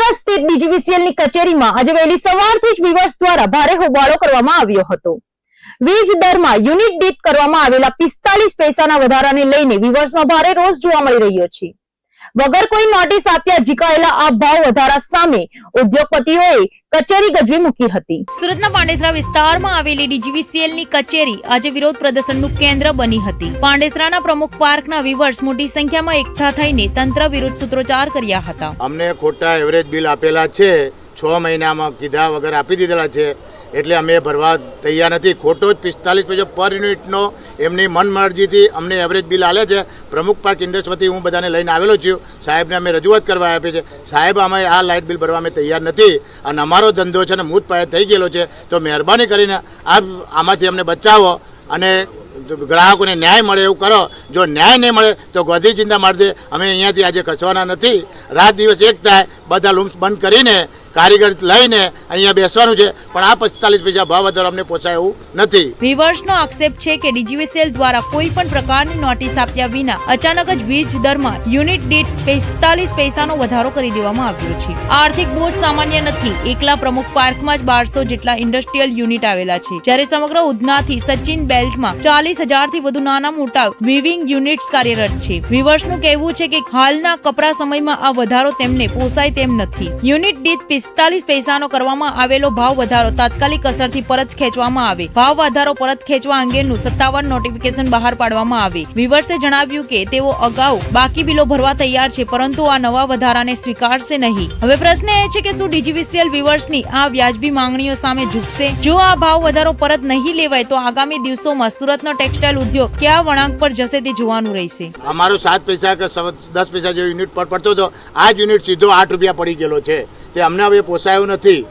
સુરતના સ્થિત ડીજીવીસીએલની કચેરીમાં આજે વહેલી સવારથી જ વિવર્સ દ્વારા ભારે હોબાળો કરવામાં આવ્યો હતો। વીજ દરમાં યુનિટ દીઠ કરવામાં આવેલા 45 પૈસાના વધારાને લઈને વિવર્સમાં ભારે રોષ જોવા મળી રહ્યો છે। વગર કોઈ નોટિસ આપ્યા ઝીકાયેલા આ ભાવ વધારા સામે ઉદ્યોગપતિઓએ કચેરી ગજવી મૂકી હતી। સુરતના પાંડેસરા વિસ્તારમાં આવેલી ડીજીવીસીએલની કચેરી આજે વિરોધ પ્રદર્શનનું કેન્દ્ર બની હતી। પાંડેસરાના પ્રમુખ પાર્કના વિવર્સ મોટી સંખ્યામાં એકઠા થઈને તંત્ર વિરુદ્ધ સૂત્રોચ્ચાર કર્યા હતા। અમને ખોટા એવરેજ બિલ આપેલા છે, 6 મહિનામાં કીધા વગર આપી દીધેલા છે, એટલે અમે ભરવા તૈયાર નથી। ખોટો જ 45 પૈસા પર યુનિટનો એમની મનમરજીથી અમને એવરેજ બિલ આલે છે। પ્રમુખ પાર્ક ઇન્ડસ્ટ્રીમાંથી હું બધાને લઈને આવેલો છું, સાહેબને અમે રજૂઆત કરવા આપી છે। સાહેબ અમે આ લાઇટ બિલ ભરવા અમે તૈયાર નથી અને અમારો ધંધો છે ને મૂત પાયે થઈ ગયેલો છે, તો મહેરબાની કરીને આમાંથી અમને બચાવો અને ગ્રાહકોને ન્યાય મળે એવું કરો। જો ન્યાય નહીં મળે તો ગોધી ચિંતા મારજે, અમે અહીંયાથી આજે ખસવાના નથી। રાત દિવસ એક થાય, બધા લૂમ્સ બંધ કરીને કારીગર લઈને અહીંયા બેસવાનું છે, પણ આ 45 પૈસા ભાવ વધારો અમને પોસાય એવું નથી। વિવર્સનો આક્ષેપ છે કે ડીજીવીસીએલ દ્વારા કોઈ પણ પ્રકારની નોટિસ આપ્યા વિના અચાનક જ વીજ દરમાં યુનિટ દીઠ 45 પૈસાનો વધારો કરી દેવામાં આવ્યો છે। આર્થિક બોજ સામાન્ય નથી। એકલા પ્રમુખ પાર્કમાં જ 1200 જેટલા ઇન્ડસ્ટ્રીયલ યુનિટ આવેલા છે, જ્યારે સમગ્ર ઉધનાથી સચિન બેલ્ટમાં 40,000 થી વધુ નાના મોટા વીવિંગ યુનિટ્સ કાર્યરત છે। વિવર્સનું કહેવું છે કે હાલના કપરા સમયમાં આ વધારો તેમને પોસાય તેમ નથી। યુનિટ દીઠ 45 પૈસાનો કરવામાં આવેલો ભાવ વધારો તાત્કાલિક અસરથી પરત ખેંચવામાં આવે। ભાવ વધારો પરત ખેંચવા અંગેનું સત્તાવાર નોટિફિકેશન બહાર પાડવામાં આવે। વિવર્સે જણાવ્યું કે તેઓ અગાઉ બાકી બિલો ભરવા તૈયાર છે, પરંતુ આ નવા વધારાને સ્વીકારશે નહીં। હવે પ્રશ્ન એ છે કે શું ડીજીવીસીએલ વિવર્સની આ વ્યાજબી માંગણીઓ સામે ઝૂકશે? જો આ ભાવ વધારો પરત નહીં લેવાય તો આગામી દિવસોમાં સુરતનો ટેક્સટાઇલ ઉદ્યોગ ક્યાં વળાંક પર જશે તે જોવાનું રહેશે। અમારો 7 પૈસા કે 10 પૈસા જેવો યુનિટ પર પડતો હતો, આ જ યુનિટ સીધો 8 રૂપિયા પડી ગયેલો છે, તે અમને હવે પોસાયું નથી।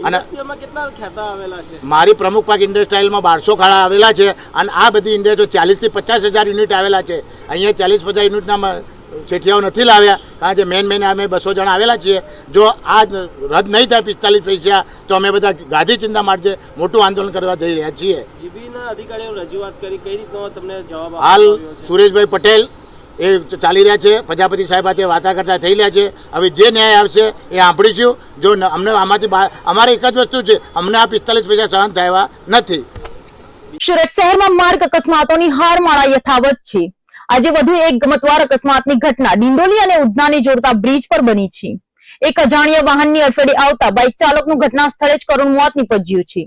અને કેટલા ખાતા આવેલા છે? મારી પ્રમુખ પાર્ક ઇન્ડસ્ટ્રીયલમાં 1200 ખાડા આવેલા છે અને આ બધી ઇન્ડસ્ટ્રીઓ 40 થી 50,000 યુનિટ આવેલા છે। અહીંયા 40-50 યુનિટના શેઠિયાઓ નથી લાવ્યા, કારણ કે મેન અમે 200 જણા આવેલા છીએ। જો આ રદ નહીં થાય 45 પૈસા તો અમે બધા ગાંધી ચિંતા માટે મોટું આંદોલન કરવા જઈ રહ્યા છીએ। જીબીના અધિકારીઓ રજૂઆત કરી, કઈ રીતનો તમને જવાબ હાલ સુરેશભાઈ પટેલ એ ચાલી રહ્યા છે, પ્રજાપતિ સાહેબ સાથે વાતા કરતા થઈ રહ્યા છે। હવે જે ન્યાય આવશે એ સાંભળીશું। જો અમને આમાંથી અમારે એક જ વસ્તુ છે, અમને આ 45 પૈસા સહન થયા નથી। સુરત શહેરમાં માર્ગ અકસ્માતોની હારમાળા યથાવત છે। આજે વધુ એક ગમતવાર અકસ્માતની ઘટના ડિંડોલી અને ઉધનાને જોડતા બ્રિજ પર બની છે। એક અજાણ્યા વાહનની અડફેટે આવતા બાઇક ચાલકનું ઘટના સ્થળે જ કરુણ મોત નીપજ્યું છે।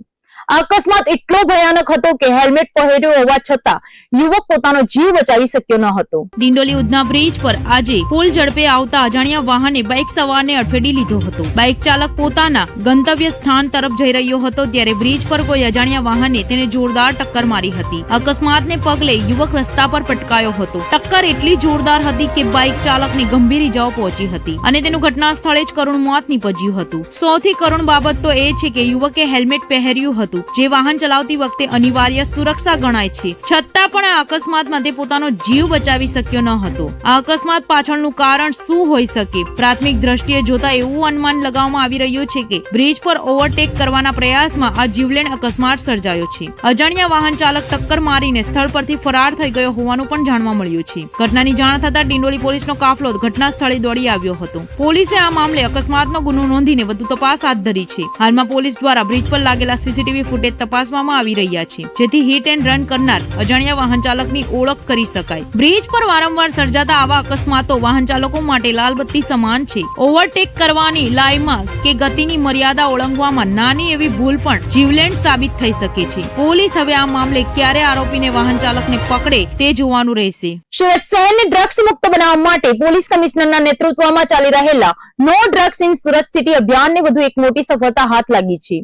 આ અકસ્માત એટલો ભયાનક હતો કે હેલ્મેટ પહેર્યો હોવા છતાં યુવક પોતાનો જીવ બચાવી શક્યો ન હતો। ડિંડોલી ઉધના બ્રિજ પર આજે ફૂલ ઝડપે આવતા અજાણ્યા વાહને બાઇક સવારને અડફેટી લીધો હતો। બાઇક ચાલક પોતાના ગંતવ્ય સ્થાન તરફ જઈ રહ્યો હતો, ત્યારે બ્રિજ પર કોઈ અજાણ્યા વાહને તેને જોરદાર ટક્કર મારી હતી। અકસ્માતને પગલે યુવક રસ્તા પર પટકાયો હતો। ટક્કર એટલી જોરદાર હતી કે બાઇક ચાલકને ગંભીર ઇજાઓ પહોંચી હતી અને તેનું ઘટના સ્થળે જ કરુણ મોત નીપજ્યું હતું। સૌથી કરુણ બાબત તો એ છે કે યુવકે હેલ્મેટ પહેર્યું હતું, જે વાહન ચલાવતી વખતે અનિવાર્ય સુરક્ષા ગણાય છે, છતાં પણ આ અકસ્માતમાં તે પોતાનો જીવ બચાવી શક્યો ન હતો। આ અકસ્માત પાછળનું કારણ શું હોઈ શકે? પ્રાથમિક દ્રષ્ટિએ જોતા એવું અનુમાન લગાવવામાં આવી રહ્યું છે કે બ્રિજ પર ઓવરટેક કરવાના પ્રયાસમાં આ જીવલેણ અકસ્માત સર્જાયો છે। અજાણ્યા વાહન ચાલક ટક્કર મારીને સ્થળ પરથી ફરાર થઈ ગયો હોવાનું પણ જાણવા મળ્યું છે। ઘટનાની જાણ થતા ડિંડોલી પોલીસનો કાફલો ઘટના સ્થળે દોડી આવ્યો હતો। પોલીસે આ મામલે અકસ્માતનો ગુનો નોંધીને વધુ તપાસ હાથ ધરી છે। હાલમાં પોલીસ દ્વારા બ્રિજ પર લાગેલા સીસીટીવી ફૂટેજ તપાસવામાં આવી રહ્યા છે, જેથી હિટ એન્ડ રન કરનાર અજાણ્યા વાહન ચાલકની ઓળખ કરી શકાય। બ્રિજ પર વારંવાર સર્જાતા આવા અકસ્માતો વાહન ચાલકો માટે લાલબત્તી સમાન છે। ઓવરટેક કરવાની લાઈનમાં કે ગતિની મર્યાદા ઓળંગવામાં નાની એવી ભૂલ પણ જીવલેણ સાબિત થઈ શકે છે। પોલીસ હવે આ મામલે ક્યારે આરોપીને વાહન ચાલકને પકડે તે જોવાનું રહેશે। સુરત શહેરને ડ્રગ્સ મુક્ત બનાવવા માટે પોલીસ કમિશનરના નેતૃત્વમાં ચાલી રહેલા no drugs in Surat city અભિયાનને વધુ એક મોટી સફળતા હાથ લાગી છે।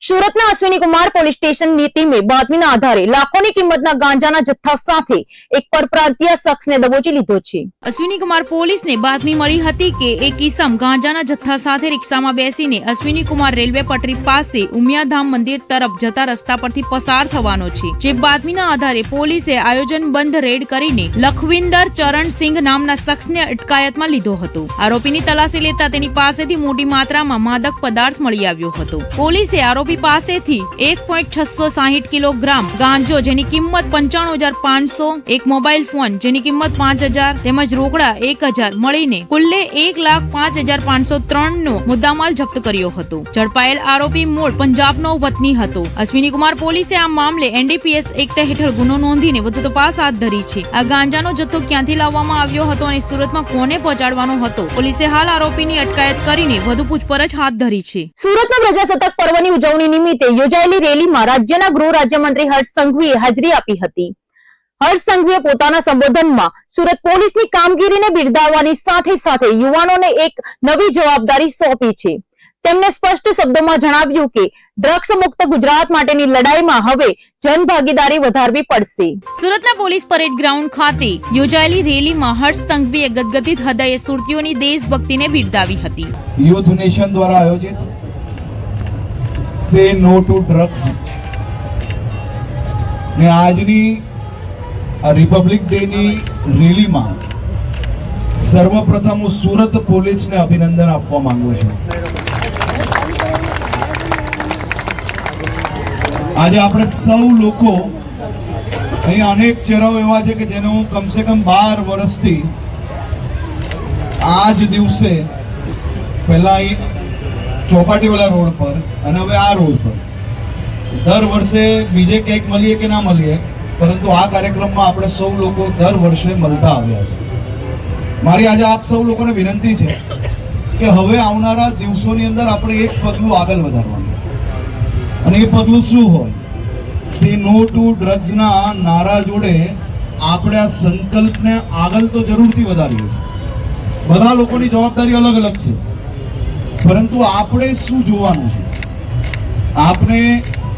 સુરતના અશ્વિની કુમાર પોલીસ સ્ટેશનની ટીમે બાતમીના આધારે લાખોની કિંમતના ગાંજાના જથ્થા સાથે એક પરપ્રાંતીય શખ્સને દબોચી લીધો છે। અશ્વિની કુમાર પોલીસને બાતમી મળી હતી કે એક ઈસમ ગાંજાના જથ્થા સાથે રિક્ષામાં બેસીને અશ્વિની કુમાર રેલવે પટરી પાસે ઉમિયાધામ મંદિર તરફ જતા રસ્તા પરથી પસાર થવાનો છે। જે બાતમીના આધારે પોલીસે આયોજનબદ્ધ રેડ કરીને લખવિંદર ચરણસિંહ નામના શખ્સને અટકાયતમાં લીધો હતો। આરોપીની તલાશી લેતા તેની પાસેથી મોટી માત્રામાં માદક પદાર્થ મળી આવ્યો હતો। પોલીસે આરોપી આરોપી પાસેથી 1.660 કિલોગ્રામ ગાંજો જેની કિંમત 95,500, એક મોબાઈલ ફોન જેની કિંમત 5,000 તેમજ રોકડા 1,000 મળીને કુલ્લે 1,05,503 નો મુદ્દામાલ જપ્ત કર્યો હતો. ઝડપાયેલ આરોપી મૂળ પંજાબનો વતની હતો. અશ્વિની કુમાર પોલીસે આ મામલે NDPS એક્ટ હેઠળ ગુનો નોંધીને વધુ તપાસ હાથ ધરી છે. આ ગાંજાનો જથ્થો ક્યાંથી લાવવામાં આવ્યો હતો અને સુરતમાં કોને પહોંચાડવાનો હતો, પોલીસે હાલ આરોપીની અટકાયત કરીને વધુ પૂછપરછ હાથ ધરી છે. સુરતમાં પ્રજાસત્તાક પર્વની ઉજવણી નિમિત્તે યોજાયેલી રેલીમાં રાજ્યના ગૃહ રાજ્યમંત્રી હર્ષ સંઘવીએ હાજરી આપી હતી. હર્ષ સંઘવીએ પોતાના સંબોધનમાં સુરત પોલીસની કામગીરીને બિરદાવવાની સાથે સાથે યુવાનોને એક નવી જવાબદારી સોંપી છે. તેમણે સ્પષ્ટ શબ્દોમાં જણાવ્યું કે ડ્રગ્સ મુક્ત ગુજરાત માટેની લડાઈમાં હવે જનભાગીદારી વધારવી પડશે. સુરતના પોલીસ પરેડ ગ્રાઉન્ડ ખાતે યોજાયેલી રેલીમાં હર્ષ સંઘવીએ ગદગદિત હૃદયે સુરતીઓની દેશભક્તિને બિરદાવી હતી. યુથ નેશન દ્વારા આયોજિત સે નો ટુ ડ્રગ્સ ને આજની રિપબ્લિક ડે ની રેલીમાં સર્વપ્રથમ હું સુરત પોલીસને અભિનંદન આપવા માંગુ છું. આજે આપણે સૌ લોકો અહીંયા અનેક ચહેરાઓ એવા છે કે જેને હું કમસે કમ 12 વર્ષથી આ જ દિવસે પહેલા અહીં ચોપાટીવાલા રોડ પર અને હવે આ રોડ પર દર વર્ષે બીજે ક્યાંક મળીએ કે ના મળીએ, પરંતુ આ કાર્યક્રમમાં આપણે સૌ લોકો દર વર્ષે મળતા આવ્યા છે. મારી આજે આપ સૌ લોકોને વિનંતી છે કે હવે આવનારા દિવસોની અંદર આપણે એક પગલું આગળ વધારવાનું, અને એ પગલું શું હોય? સે નો ટુ ડ્રગ્સના નારા જોડે આપણે આ સંકલ્પને આગળ તો જરૂરથી વધારીએ છીએ. બધા લોકોની જવાબદારી અલગ અલગ છે, પરંતુ આપણે શું જોવાનું છે? આપણે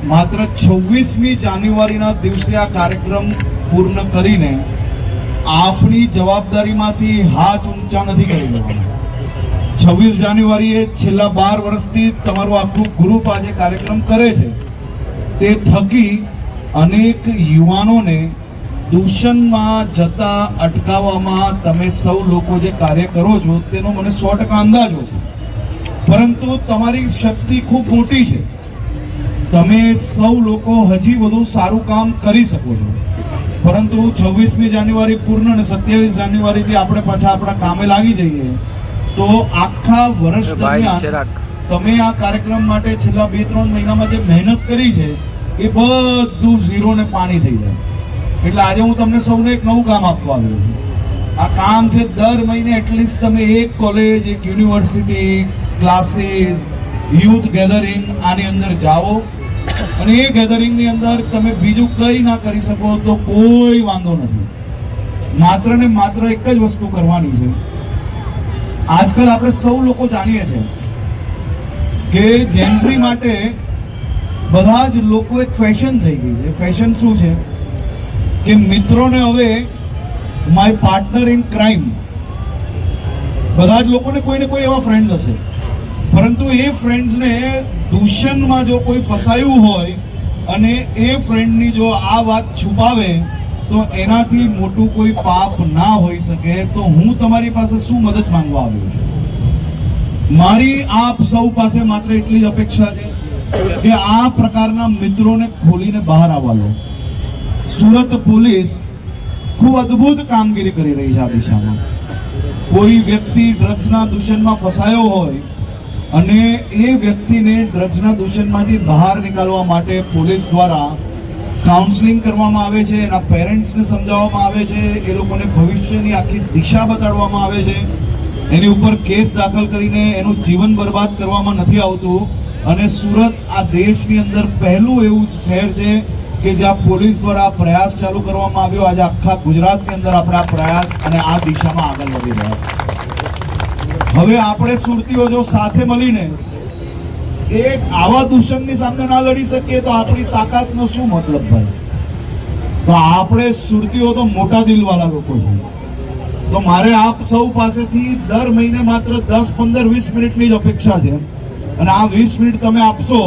માત્ર 26મી જાન્યુઆરીના દિવસે આ કાર્યક્રમ પૂર્ણ કરીને આપણી જવાબદારીમાંથી હાથ ઊંચા નથી કરી લેવાના. 26 જાન્યુઆરીએ છેલ્લા 12 વર્ષથી તમારું આખું ગ્રુપ આજે કાર્યક્રમ કરે છે. તે થકી અનેક યુવાનોને દૂષણમાં જતા અટકાવવામાં તમે સૌ લોકો જે કાર્ય કરો છો તેનો મને 100% અંદાજો છે, પરંતુ તમારી શક્તિ ખૂબ મોટી છે. તમે સૌ લોકો હજી વધુ સારું કામ કરી શકો છો, પરંતુ 26મી જાન્યુઆરી પૂર્ણ અને 27 જાન્યુઆરીથી આપણે પાછા આપણા કામે લાગી જઈએ તો આખા વર્ષ દરમિયાન તમે આ કાર્યક્રમ માટે છેલ્લા 2-3 મહિનામાં જે મહેનત કરી છે એ બધું ઝીરો ને પાણી થઈ જાય. એટલે આજે હું તમને સૌને એક નવું કામ આપવા આવ્યો છું. આ કામ છે દર મહિને એટલીસ્ટ તમે એક કોલેજ, એક યુનિવર્સિટી, ક્લાસીસ, યુથ ગેધરિંગ આની અંદર જાઓ, અને એ ગેધરિંગની અંદર તમે બીજું કંઈ ના કરી શકો તો કોઈ વાંધો નથી. માત્ર ને માત્ર એક જ વસ્તુ કરવાની છે. આજકાલ આપણે સૌ લોકો જાણીએ છીએ કે જેન્ટ્રી માટે બધા જ લોકો એક ફેશન થઈ ગઈ છે. ફેશન શું છે કે મિત્રોને હવે માય પાર્ટનર ઇન ક્રાઇમ, બધા જ લોકોને કોઈ ને કોઈ એવા ફ્રેન્ડ્સ હશે, પરંતુ એ ફ્રેન્ડ્સને દૂષણમાં જો કોઈ ફસાયું હોય અને એ ફ્રેન્ડની જો આ વાત છુપાવે તો એનાથી મોટું કોઈ પાપ ના હોઈ શકે. તો હું તમારી પાસે શું મદદ માંગવા આવ્યો છું? મારી આપ સૌ પાસે માત્ર એટલી જ અપેક્ષા છે કે આ પ્રકારના મિત્રોને ખોલીને બહાર આવવા લો. સુરત પોલીસ ખૂબ અદ્ભુત કામગીરી કરી રહી છે આ દિશામાં. કોઈ વ્યક્તિ ડ્રગ્સના દૂષણમાં ફસાયો હોય અને એ વ્યક્તિને ડ્રગ્સના દૂષણમાંથી બહાર નીકાળવા માટે પોલીસ દ્વારા કાઉન્સેલિંગ કરવામાં આવે છે, એના પેરેન્ટ્સને સમજાવવામાં આવે છે, એ લોકોને ભવિષ્યની આખી દિશા બતાડવામાં આવે છે. એની ઉપર કેસ દાખલ કરીને એનું જીવન બરબાદ કરવામાં નથી આવતું. અને સુરત આ દેશની અંદર પહેલું એવું શહેર છે કે જ્યાં પોલીસ દ્વારા પ્રયાસ ચાલુ કરવામાં આવ્યો. આજે આખા ગુજરાતની અંદર આપણે આ પ્રયાસ અને આ દિશામાં આગળ વધી રહ્યા છીએ. હવે આપણે સુરતીઓ જો સાથે મળીને એક આવા દૂષણની સામે ના લડી શકીએ તો આપણી તાકાતનો શું મતલબ ભાઈ? તો આપણે સુરતીઓ તો મોટા દિલવાળા લોકો છે. તો મારે આપ સૌ પાસેથી દર મહિને માત્ર 10, 15, 20 મિનિટની જ અપેક્ષા છે, અને આ 20 મિનિટ તમે આપશો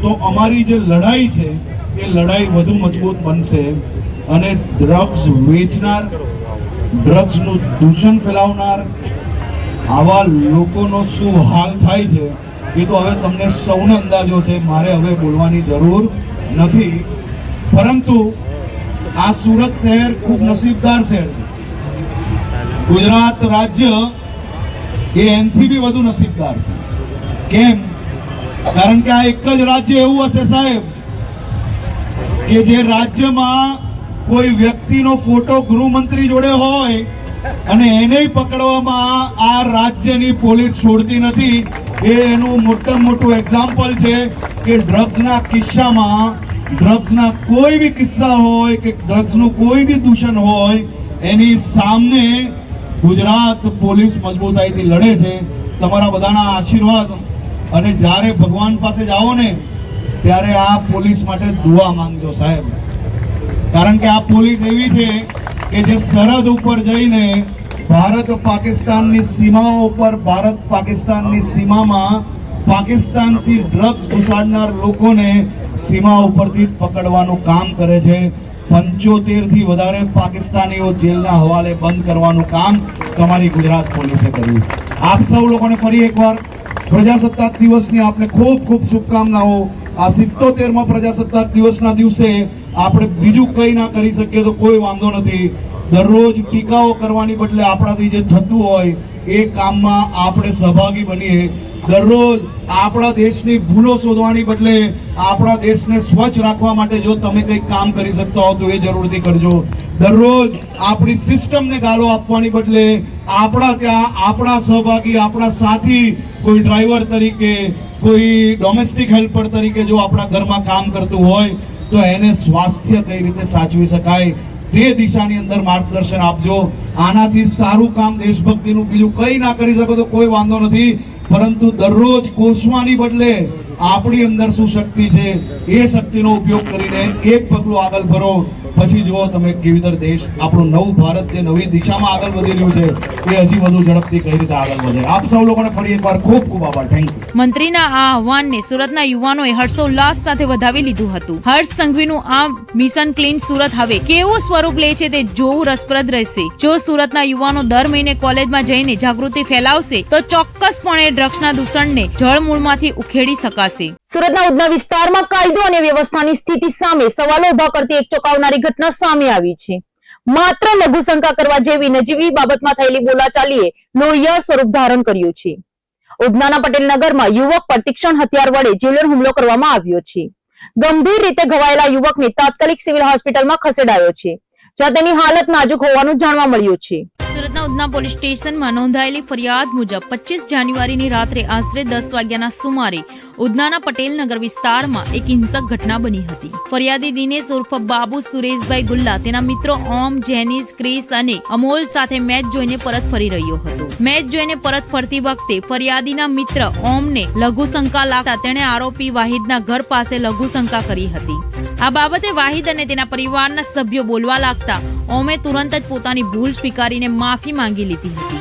તો અમારી જે લડાઈ છે એ લડાઈ વધુ મજબૂત બનશે. અને ડ્રગ્સ વેચનાર, ડ્રગ્સનું દૂષણ ફેલાવનાર આવા લોકોનો શું હાલ થાય છે એ તો હવે તમને સૌને અંદાજો છે, મારે હવે બોલવાની જરૂર નથી. પરંતુ આ સુરત શહેર ખૂબ નસીબદાર શહેર છે. ગુજરાત રાજ્ય એ એનથી બી વધુ નસીબદાર છે. કેમ? કારણ કે આ એક જ રાજ્ય એવું હશે સાહેબ કે જે રાજ્યમાં કોઈ વ્યક્તિનો ફોટો ગૃહમંત્રી જોડે હોય અને એને પકડવામાં આ રાજ્યની પોલીસ છોડતી નથી. એ એનું મોટું એક્ઝામ્પલ છે કે ડ્રગ્સના કિસ્સામાં, ડ્રગ્સના કોઈ બી કિસ્સા હોય કે ડ્રગ્સનું કોઈ બી દૂષણ હોય, એની સામે ગુજરાત પોલીસ મજબૂતાઈથી લડે છે. તમારા બધાના આશીર્વાદ અને જ્યારે ભગવાન પાસે જાઓ ને ત્યારે આ પોલીસ માટે દુઆ માંગજો સાહેબ. કારણ કે આ પોલીસ એવી છે કે જે સરહદ ઉપર જઈને ભારત પાકિસ્તાનની સીમાઓ ઉપર, ભારત પાકિસ્તાનની સીમામાં પાકિસ્તાનથી ડ્રગ્સ ઘુસાડનાર લોકોને સીમા ઉપરથી પકડવાનું કામ કરે છે. 75 થી વધારે પાકિસ્તાનીઓ જેલના હવાલે બંધ કરવાનું કામ તમારી ગુજરાત પોલીસે કર્યું. આપ સૌ લોકોને ફરી એકવાર પ્રજાસત્તાક દિવસની આપને ખૂબ ખૂબ શુભકામનાઓ. આ 77માં પ્રજાસત્તાક દિવસના દિવસે આપણે બીજું કંઈ ના કરી શકીએ તો કોઈ વાંધો નથી. દરરોજ ટીકાઓ કરવાની બદલે આપણાથી જે થતું હોય એ કામમાં આપણે સહભાગી બનીએ. દરરોજ આપણા દેશની ભૂલો શોધવાની બદલે આપણા દેશને સ્વચ્છ રાખવા માટે જો તમે કંઈક કામ કરી શકતા હો તો એ જરૂરથી કરજો. દરરોજ આપણી સિસ્ટમને ગાળો આપવાની બદલે આપણા ત્યાં આપણા સહભાગી, આપણા સાથી, કોઈ ડ્રાઈવર તરીકે, કોઈ ડોમેસ્ટિક હેલ્પર તરીકે જો આપણા ઘરમાં કામ કરતું હોય તો એને સ્વાસ્થ્ય કઈ રીતે સાચવી શકાય તે દિશાની અંદર માર્ગદર્શન આપજો. આનાથી સારું કામ દેશભક્તિનું બીજું કંઈ ના કરી શકો તો કોઈ વાંધો નથી, પરંતુ દરરોજ કોસવાની બદલે આપણી અંદર શું શક્તિ છે એ શક્તિનો ઉપયોગ કરીને એક પગલું આગળ ભરો. પછી જુઓ તમે કેવી રીતે દેશ, આપણું નવું ભારત જે નવી દિશામાં આગળ વધી રહ્યું છે એ હજી વધુ ઝડપથી કઈ રીતે આગળ વધે. આપ સૌ લોકોને ફરી એકવાર ખૂબ ખૂબ આભાર. Thank you. મંત્રીના આ આહવાનને સુરતના યુવાનોએ હર્ષોલ્લાસ સાથે વધાવી લીધું હતું. હર્ષ સંઘવીનું આ મિશન ક્લીન સુરત હવે કેવું સ્વરૂપ લે છે તે જોવું રસપ્રદ રહેશે. જો સુરતના યુવાનો દર મહિને કોલેજમાં જઈને જાગૃતિ ફેલાવશે તો ચોક્કસપણે ડ્રગ્સના દૂષણને જળમૂળમાંથી ઉખેડી શકાશે. સુરતના ઉધના વિસ્તારમાં કાયદો અને વ્યવસ્થાની સ્થિતિ સામે સવાલો ઉભા કરતી એક ચોંકાવનારી ઘટના સામે આવી છે. માત્ર લઘુશંકા કરવા જેવી નજીવી બાબતમાં થયેલી બોલાચાલીએ લોહિયાળ સ્વરૂપ ધારણ કર્યું છે. ઉધનાના પટેલ નગરમાં યુવક પર તીક્ષ્ણ હથિયાર વડે જીવલેણ હુમલો કરવામાં આવ્યો છે. ગંભીર રીતે ઘવાયેલા યુવકને તાત્કાલિક સિવિલ હોસ્પિટલમાં ખસેડાયો છે, જ્યાં તેની હાલત નાજુક હોવાનું જાણવા મળ્યું છે. સુરતના ઉધના પોલીસ સ્ટેશનમાં નોંધાયેલી ફરિયાદ મુજબ 25 જાન્યુઆરીની રાત્રે આશરે 10 વાગ્યાના સુમારે ઉધનાના પટેલનગર વિસ્તારમાં એક હિંસક ઘટના બની હતી. ફરિયાદી દિનેશ ઉર્ફ બાબુ સુરેશભાઈ ગુલ્લા તેના મિત્રો ઓમ, જેનિસ, ક્રિસ અને અમોલ સાથે મેચ જોઈને પરત ફરી રહ્યો હતો. મેચ જોઈને પરત ફરતી વખતે ફરિયાદીના મિત્ર ઓમને લઘુશંકા લાગતા તેણે આરોપી વાહિદના ઘર પાસે લઘુશંકા કરી હતી. આ બાબતે વાહિદ અને તેના પરિવારના સભ્યો બોલવા લાગતા ઓમે તુરંત જ પોતાની ભૂલ સ્વીકારીને માફી માંગી લીધી હતી.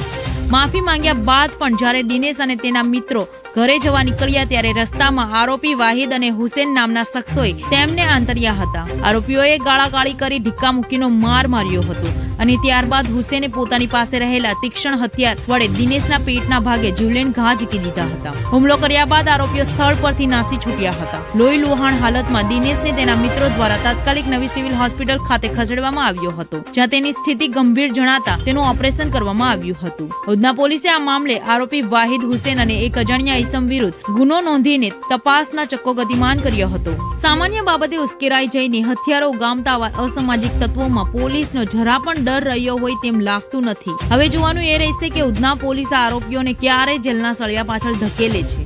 માફી માંગ્યા બાદ પણ જ્યારે દિનેશ અને તેના મિત્રો ઘરે જવા નીકળ્યા ત્યારે રસ્તામાં આરોપી વાહિદ અને હુસેન નામના શખ્સોએ તેમને આંતર્યા હતા. આરોપીઓએ ગાળાગાળી કરી ઢીક્કા મૂકીનો માર માર્યો હતો અને ત્યારબાદ હુસેને પોતાની પાસે રહેલા તીક્ષ્ણ હથિયાર વડે દિનેશના પેટના ભાગે જીવલેણ ઘા ઝીકી દીધા હતા. હુમલો કર્યા બાદ આરોપીઓ સ્થળ પરથી નાસી છૂટ્યા હતા. લોહી લુહાણ હાલતમાં દિનેશને તેના મિત્રો દ્વારા તાત્કાલિક નવી સિવિલ હોસ્પિટલ ખાતે ખસેડવામાં આવ્યો હતો, જ્યાં તેની સ્થિતિ ગંભીર જણાતા તેનું ઓપરેશન કરવામાં આવ્યું હતું. ઉધના પોલીસે આ મામલે આરોપી વાહિદ, હુસેન અને એક અજાણ્યા ઈસમ વિરુદ્ધ ગુનો નોંધીને તપાસના ચક્કો ગતિમાન કર્યો હતો. સામાન્ય બાબતે ઉશ્કેરાઈ જઈને હથિયારો ઉગામતા આવા અસામાજિક તત્વોમાં પોલીસનો જરા પણ ડર રહ્યો હોય તેમ લાગતું નથી. હવે જોવાનું એ રહેશે કે ઉધના પોલીસ આરોપીઓને ક્યારે જેલના સળિયા પાછળ ધકેલે છે.